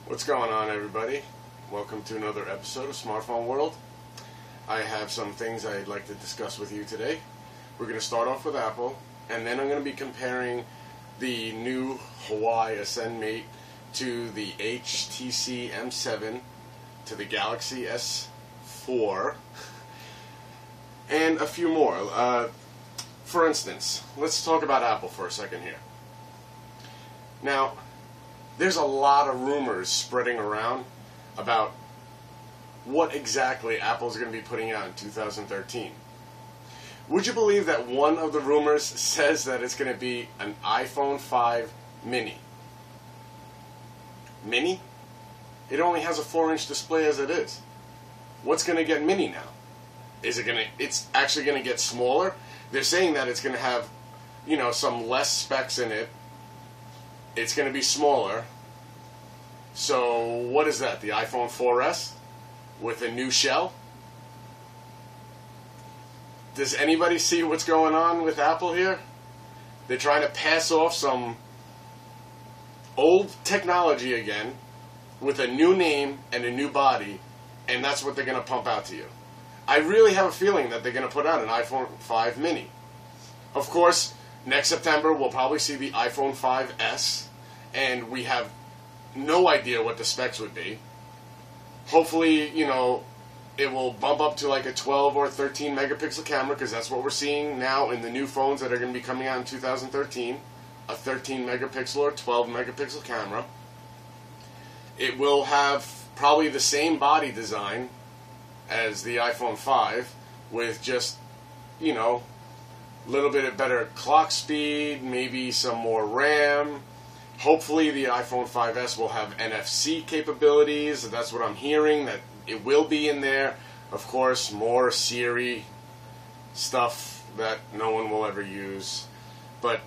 What's going on, everybody? Welcome to another episode of Smartphone World. I have some things I'd like to discuss with you today. We're going to start off with Apple, and then I'm going to be comparing the new Huawei Ascend Mate to the HTC M7 to the Galaxy S4 and a few more. For instance, let's talk about Apple for a second here. Now, there's a lot of rumors spreading around about what exactly Apple's going to be putting out in 2013. Would you believe that one of the rumors says that it's going to be an iPhone 5 mini? Mini? It only has a 4-inch display as it is. What's going to get mini now? It's actually going to get smaller? They're saying that it's going to have, some less specs in it. It's going to be smaller. So what is that? The iPhone 4S with a new shell? Does anybody see what's going on with Apple here? They're trying to pass off some old technology again with a new name and a new body, and that's what they're going to pump out to you. I really have a feeling that they're going to put out an iPhone 5 mini. Of course, next September we'll probably see the iPhone 5S, and we have no idea what the specs would be. Hopefully, it will bump up to like a 12 or 13 megapixel camera, because that's what we're seeing now in the new phones that are going to be coming out in 2013. A 13 megapixel or 12 megapixel camera. It will have probably the same body design as the iPhone 5, with just, a little bit of better clock speed, maybe some more RAM. Hopefully the iPhone 5S will have NFC capabilities. That's what I'm hearing, that it will be in there. Of course, more Siri stuff that no one will ever use. But,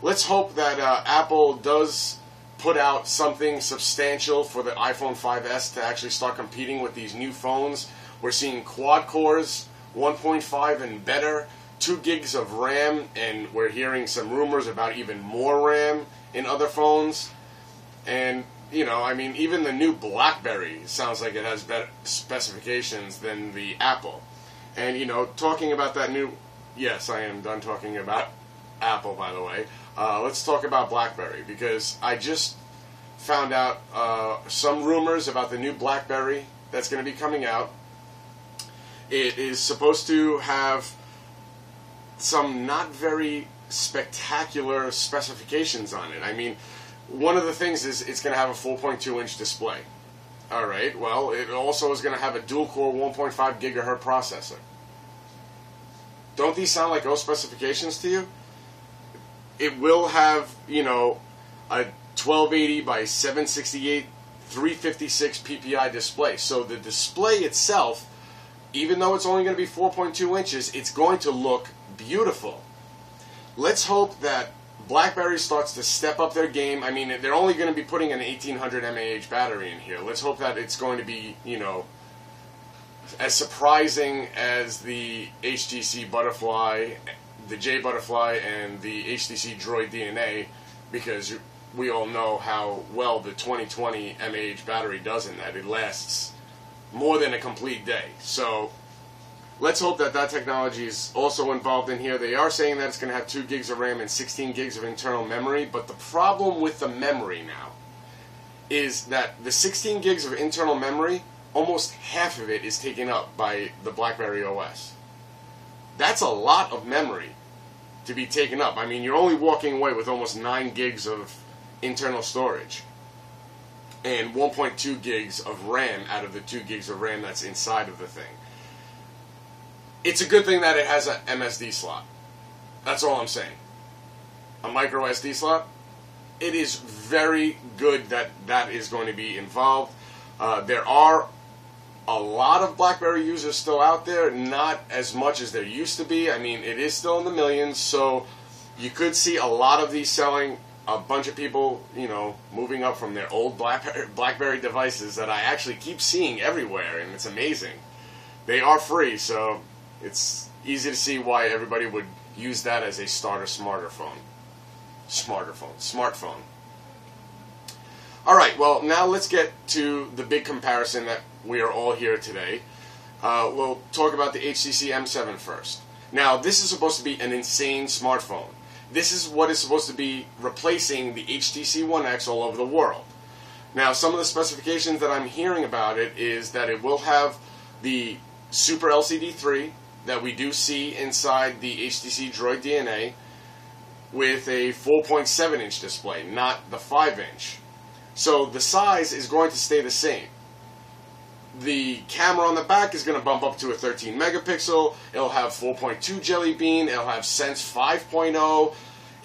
let's hope that Apple does put out something substantial for the iPhone 5S to actually start competing with these new phones. We're seeing quad cores, 1.5 and better, 2 gigs of RAM, and we're hearing some rumors about even more RAM in other phones. And, even the new BlackBerry sounds like it has better specifications than the Apple. And, talking about that new... Yes, I am done talking about Apple, by the way. Let's talk about BlackBerry, because I just found out some rumors about the new BlackBerry that's going to be coming out. It is supposed to have some not very spectacular specifications on it. One of the things is it's going to have a 4.2-inch display. Alright, well, it also is going to have a dual-core 1.5 gigahertz processor. Don't these sound like those specifications to you? It will have, a 1280 by 768 356 ppi display. So the display itself, even though it's only going to be 4.2 inches, it's going to look beautiful. Let's hope that BlackBerry starts to step up their game. They're only going to be putting an 1800 mAh battery in here. Let's hope that it's going to be, as surprising as the HTC Butterfly, the J Butterfly, and the HTC Droid DNA, because we all know how well the 2020 mAh battery does in that. It lasts more than a complete day. So let's hope that that technology is also involved in here. They are saying that it's going to have 2 gigs of RAM and 16 gigs of internal memory, but the problem with the memory now is that the 16 gigs of internal memory, almost half of it is taken up by the BlackBerry OS. That's a lot of memory to be taken up. You're only walking away with almost 9 gigs of internal storage and 1.2 gigs of RAM out of the 2 gigs of RAM that's inside of the thing. It's a good thing that it has an MSD slot. That's all I'm saying. A micro SD slot. It is very good that that is going to be involved. There are a lot of BlackBerry users still out there, not as much as there used to be. It is still in the millions, so you could see a lot of these selling. A bunch of people, moving up from their old BlackBerry devices that I actually keep seeing everywhere, and it's amazing. They are free, so it's easy to see why everybody would use that as a starter smartphone. All right, well, now let's get to the big comparison that we are all here today. We'll talk about the HTC M7 first. Now, this is supposed to be an insane smartphone. This is what is supposed to be replacing the HTC One X all over the world. Now, some of the specifications that I'm hearing about it is that it will have the Super LCD 3 that we do see inside the HTC Droid DNA with a 4.7-inch display, not the 5-inch. So the size is going to stay the same. The camera on the back is going to bump up to a 13 megapixel. It'll have 4.2 Jelly Bean. It'll have Sense 5.0.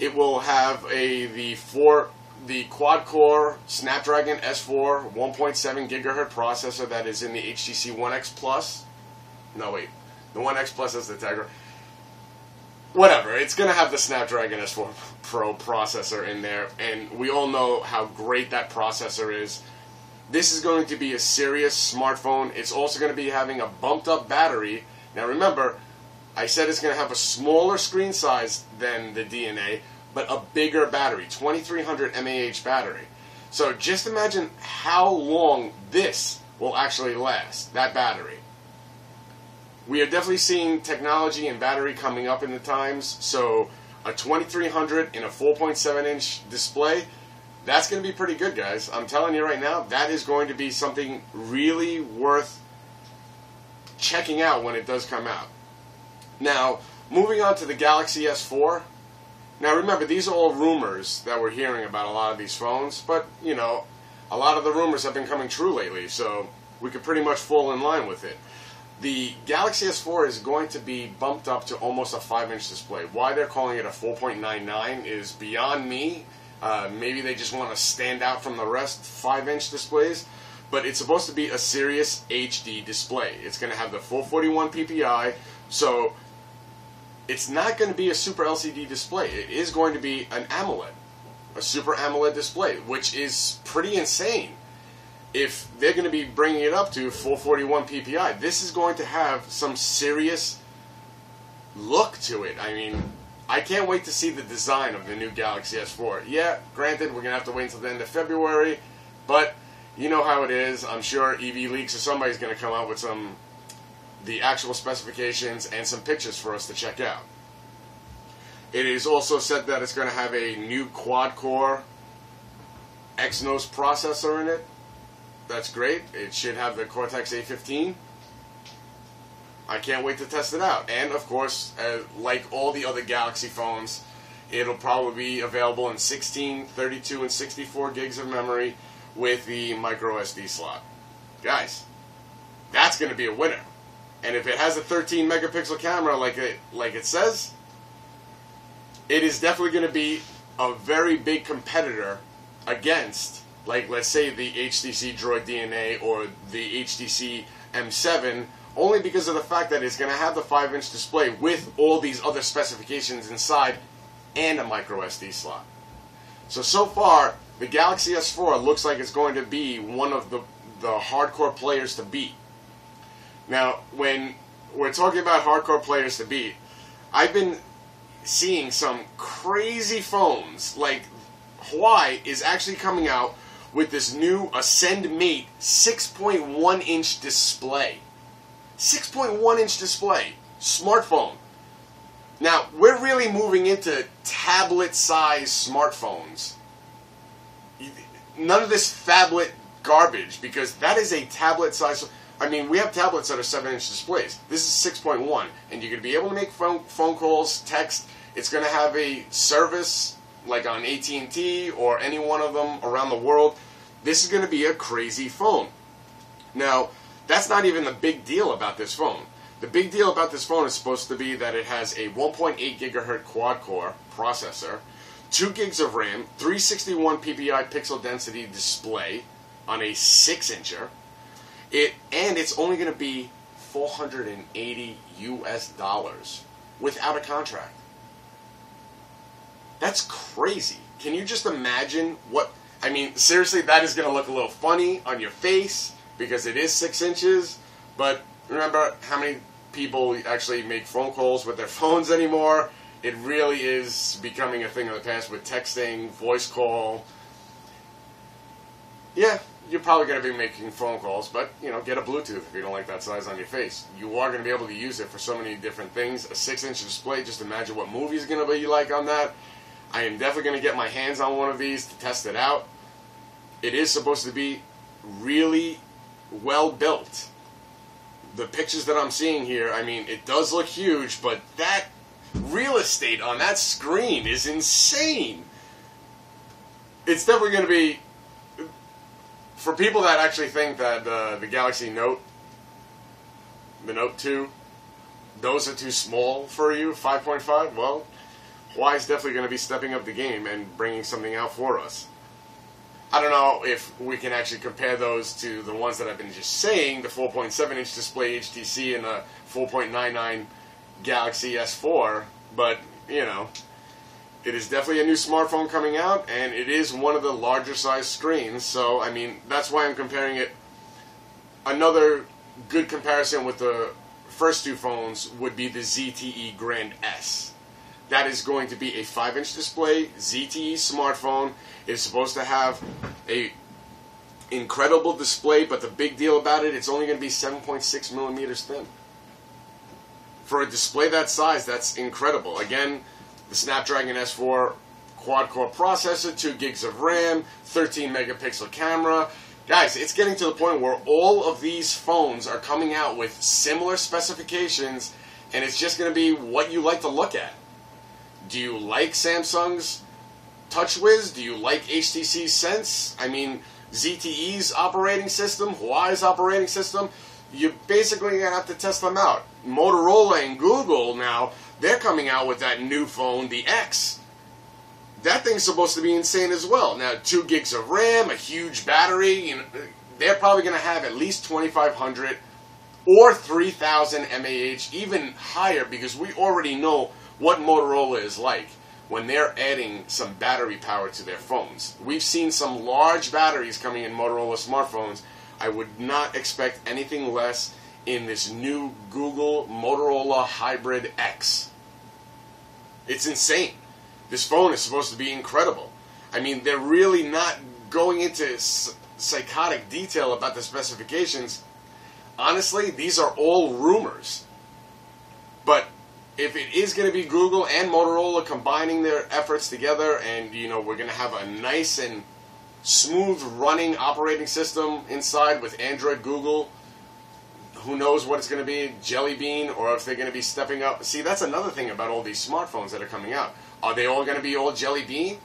It will have the quad-core Snapdragon S4 1.7 gigahertz processor that is in the HTC One X Plus. No, wait. The One X Plus is the Tegra. Whatever. It's going to have the Snapdragon S4 Pro processor in there, and we all know how great that processor is. This is going to be a serious smartphone. It's also going to be having a bumped up battery. Now remember, I said it's going to have a smaller screen size than the DNA, but a bigger battery, 2300 mAh battery. So just imagine how long this will actually last, that battery. We are definitely seeing technology and battery coming up in the times, so a 2300 in a 4.7-inch display, that's going to be pretty good, guys. I'm telling you right now, that is going to be something really worth checking out when it does come out. Now, moving on to the Galaxy S4. Now, remember, these are all rumors that we're hearing about a lot of these phones, but, you know, a lot of the rumors have been coming true lately, so we could pretty much fall in line with it. The Galaxy S4 is going to be bumped up to almost a 5-inch display. Why they're calling it a 4.99 is beyond me. Maybe they just want to stand out from the rest 5-inch displays, but it's supposed to be a serious HD display. It's going to have the 441 ppi, so it's not going to be a Super LCD display. It is going to be an AMOLED, a Super AMOLED display, which is pretty insane. If they're going to be bringing it up to 441 ppi, this is going to have some serious look to it. I mean, I can't wait to see the design of the new Galaxy S4. Yeah, granted, we're going to have to wait until the end of February, but you know how it is. I'm sure EV Leaks or somebody's going to come out with the actual specifications and some pictures for us to check out. It is also said that it's going to have a new quad-core Exynos processor in it. That's great. It should have the Cortex A15. I can't wait to test it out. And, of course, like all the other Galaxy phones, it'll probably be available in 16, 32, and 64 gigs of memory with the micro SD slot. Guys, that's going to be a winner. And if it has a 13 megapixel camera like it says, it is definitely going to be a very big competitor against, like, let's say the HTC Droid DNA or the HTC M7, only because of the fact that it's going to have the 5-inch display with all these other specifications inside and a micro SD slot. So far, the Galaxy S4 looks like it's going to be one of the hardcore players to beat. Now, when we're talking about hardcore players to beat, I've been seeing some crazy phones. Like, Huawei is actually coming out with this new Ascend Mate 6.1-inch display. 6.1-inch display. Smartphone. Now, we're really moving into tablet-sized smartphones. None of this phablet garbage, because that is a tablet-sized... I mean, we have tablets that are 7-inch displays. This is 6.1, and you're going to be able to make phone calls, text. It's going to have a service, like on AT&T or any one of them around the world. This is going to be a crazy phone. Now, that's not even the big deal about this phone. The big deal about this phone is supposed to be that it has a 1.8 gigahertz quad-core processor, 2 gigs of RAM, 361 ppi pixel density display on a 6-incher, and it's only going to be $480 US without a contract. That's crazy. Can you just imagine what... I mean, seriously, that is going to look a little funny on your face because it is 6 inches, but remember how many people actually make phone calls with their phones anymore? It really is becoming a thing of the past with texting, voice call. Yeah, you're probably going to be making phone calls, but, you know, get a Bluetooth if you don't like that size on your face. You are going to be able to use it for so many different things. A 6-inch display, just imagine what movie's going to be like on that. I am definitely going to get my hands on one of these to test it out. It is supposed to be really well built. The pictures that I'm seeing here, I mean, it does look huge, but that real estate on that screen is insane. It's definitely going to be, for people that actually think that the Galaxy Note, the Note 2, those are too small for you, 5.5, well, Huawei's definitely going to be stepping up the game and bringing something out for us. I don't know if we can actually compare those to the ones that I've been just saying, the 4.7-inch display HTC and the 4.99 Galaxy S4, but, you know, it is definitely a new smartphone coming out, and it is one of the larger size screens, so, I mean, that's why I'm comparing it. Another good comparison with the first two phones would be the ZTE Grand S. That is going to be a 5-inch display, ZTE smartphone. It is supposed to have a incredible display, but the big deal about it, it's only going to be 7.6 millimeters thin. For a display that size, that's incredible. Again, the Snapdragon S4 quad-core processor, 2 gigs of RAM, 13 megapixel camera. Guys, it's getting to the point where all of these phones are coming out with similar specifications, and it's just going to be what you like to look at. Do you like Samsung's TouchWiz? Do you like HTC's Sense? I mean, ZTE's operating system, Huawei's operating system, you're basically going to have to test them out. Motorola and Google now, they're coming out with that new phone, the X. That thing's supposed to be insane as well. Now, 2 gigs of RAM, a huge battery, you know, they're probably going to have at least 2,500 or 3,000 mAh, even higher, because we already know what Motorola is like when they're adding some battery power to their phones. We've seen some large batteries coming in Motorola smartphones. I would not expect anything less in this new Google Motorola Hybrid X. It's insane. This phone is supposed to be incredible. I mean, they're really not going into psychotic detail about the specifications. Honestly, these are all rumors. But if it is going to be Google and Motorola combining their efforts together, and, you know, we're going to have a nice and smooth running operating system inside with Android, Google, who knows what it's going to be, Jelly Bean, or if they're going to be stepping up. See, that's another thing about all these smartphones that are coming out. Are they all going to be all Jelly Bean?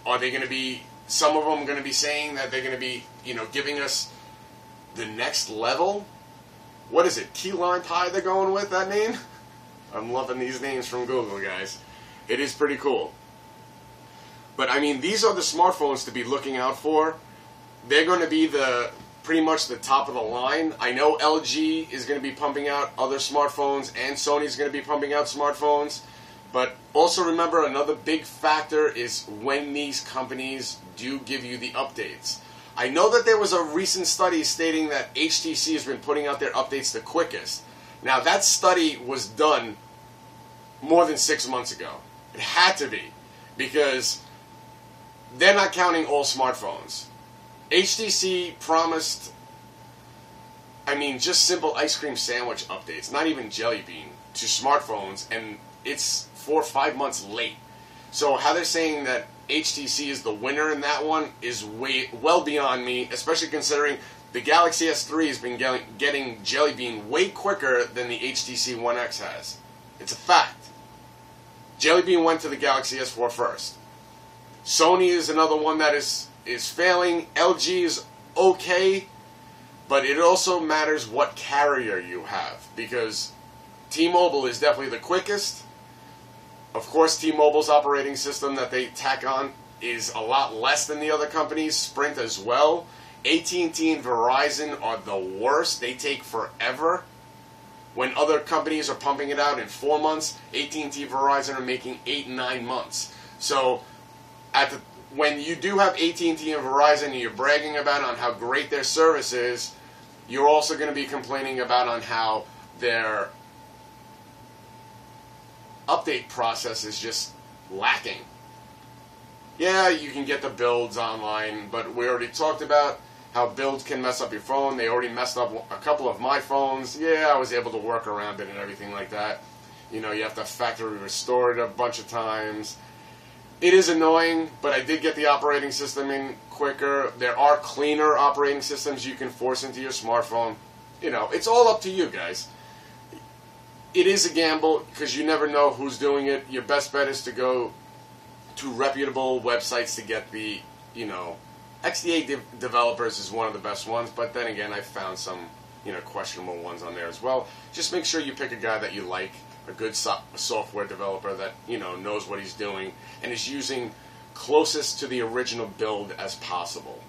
Are they going to be, some of them going to be saying that they're going to be, you know, giving us the next level? What is it, Key Lime Pie they're going with, that name? I'm loving these names from Google, guys. It is pretty cool. But, I mean, these are the smartphones to be looking out for. They're going to be pretty much the top of the line. I know LG is going to be pumping out other smartphones, and Sony's going to be pumping out smartphones. But also remember, another big factor is when these companies do give you the updates. I know that there was a recent study stating that HTC has been putting out their updates the quickest. Now, that study was done more than 6 months ago. It had to be, because they're not counting all smartphones. HTC promised, I mean, just simple ice cream sandwich updates, not even Jelly Bean, to smartphones, and it's 4 or 5 months late. So how they're saying that HTC is the winner in that one is well beyond me, especially considering the Galaxy S3 has been getting Jelly Bean way quicker than the HTC One X has. It's a fact. Jelly Bean went to the Galaxy S4 first. Sony is another one that is failing. LG is okay, but it also matters what carrier you have, because T-Mobile is definitely the quickest. Of course, T-Mobile's operating system that they tack on is a lot less than the other companies. Sprint as well. AT&T and Verizon are the worst. They take forever. When other companies are pumping it out in 4 months, AT&T, Verizon are making 8 and 9 months. So, when you do have AT&T and Verizon and you're bragging about on how great their service is, you're also going to be complaining about on how their update process is just lacking. Yeah, you can get the builds online, but we already talked about how builds can mess up your phone. They already messed up a couple of my phones. Yeah, I was able to work around it and everything like that. You know, you have to factory restore it a bunch of times. It is annoying, but I did get the operating system in quicker. There are cleaner operating systems you can force into your smartphone. You know, it's all up to you guys. It is a gamble because you never know who's doing it. Your best bet is to go to reputable websites to get the, you know, XDA developers is one of the best ones, but then again, I found some, you know, questionable ones on there as well. Just make sure you pick a guy that you like, a good software developer that, you know, knows what he's doing and is using closest to the original build as possible.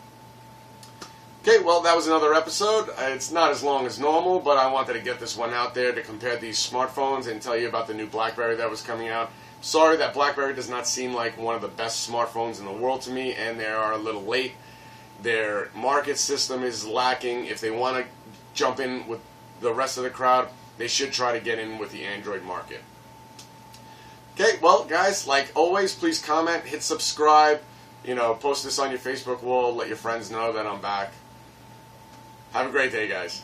Okay, well, that was another episode. It's not as long as normal, but I wanted to get this one out there to compare these smartphones and tell you about the new BlackBerry that was coming out. Sorry that BlackBerry does not seem like one of the best smartphones in the world to me, and they are a little late. Their market system is lacking. If they want to jump in with the rest of the crowd, they should try to get in with the Android market. Okay, well, guys, like always, please comment, hit subscribe, you know, post this on your Facebook wall, let your friends know that I'm back. Have a great day, guys.